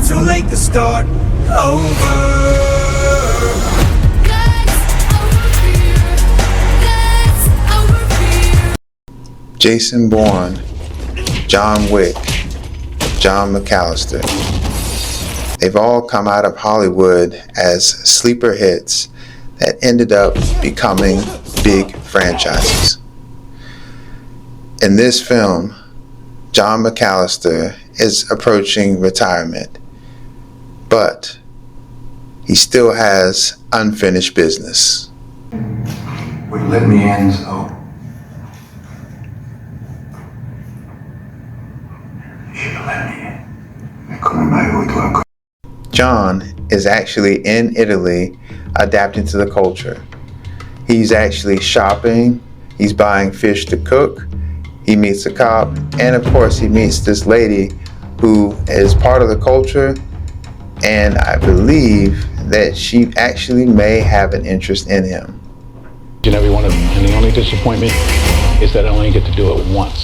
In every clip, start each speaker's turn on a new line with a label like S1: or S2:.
S1: too late to start over.
S2: Jason Bourne, John Wick, John McCallister. They've all come out of Hollywood as sleeper hits that ended up becoming big franchises. In this film, John McCallister is approaching retirement, but he still has unfinished business.
S3: Would you let me in, so? You should have let me in.
S2: John is actually in Italy adapting to the culture. He's actually shopping, he's buying fish to cook, he meets a cop, and of course he meets this lady who is part of the culture, and I believe that she actually may have an interest in him.
S4: And every one of them, and the only disappointment is that I only get to do it once.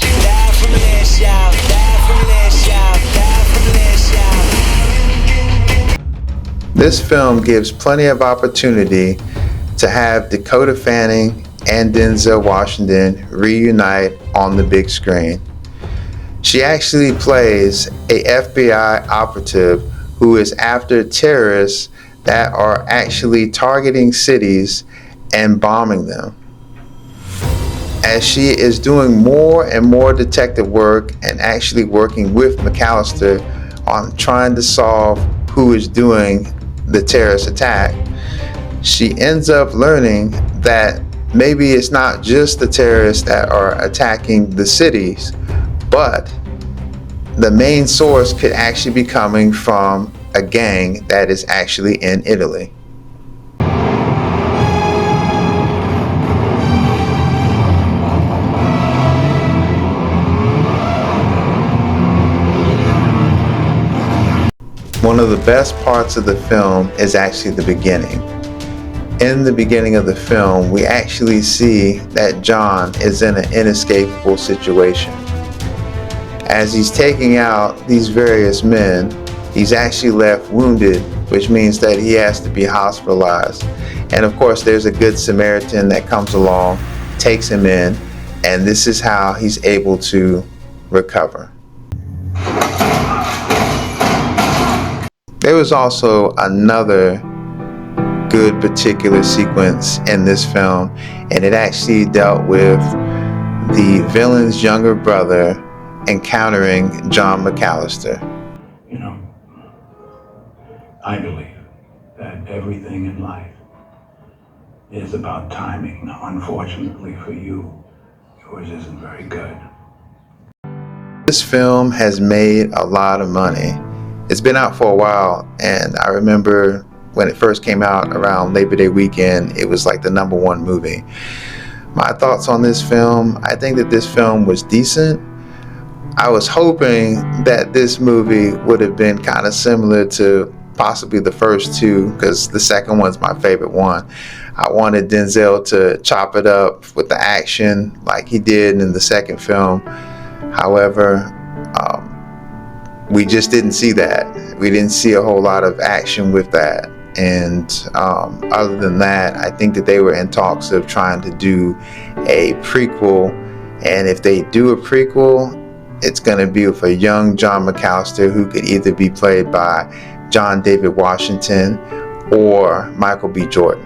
S2: This film gives plenty of opportunity to have Dakota Fanning and Denzel Washington reunite on the big screen. She actually plays a FBI operative who is after terrorists that are actually targeting cities and bombing them. As she is doing more and more detective work and actually working with McCallister on trying to solve who is doing the terrorist attack, she ends up learning that maybe it's not just the terrorists that are attacking the cities, but the main source could actually be coming from a gang that is actually in Italy. One of the best parts of the film is actually the beginning. In the beginning of the film, we actually see that John is in an inescapable situation. As he's taking out these various men, he's actually left wounded, which means that he has to be hospitalized. And of course, there's a good Samaritan that comes along, takes him in, and this is how he's able to recover. There was also another good particular sequence in this film, and it actually dealt with the villain's younger brother encountering John McCallister.
S3: You know, I believe that everything in life is about timing. Unfortunately for you, yours isn't very good.
S2: This film has made a lot of money. It's been out for a while, and I remember when it first came out around Labor Day weekend, it was like the #1 movie. My thoughts on this film, I think that this film was decent. I was hoping that this movie would have been kind of similar to possibly the first two, because the second one's my favorite one. I wanted Denzel to chop it up with the action like he did in the second film. However, we just didn't see that. We didn't see a whole lot of action with that. And other than that, I think that they were in talks of trying to do a prequel. And if they do a prequel, it's going to be with a young John McCallister who could either be played by John David Washington or Michael B. Jordan.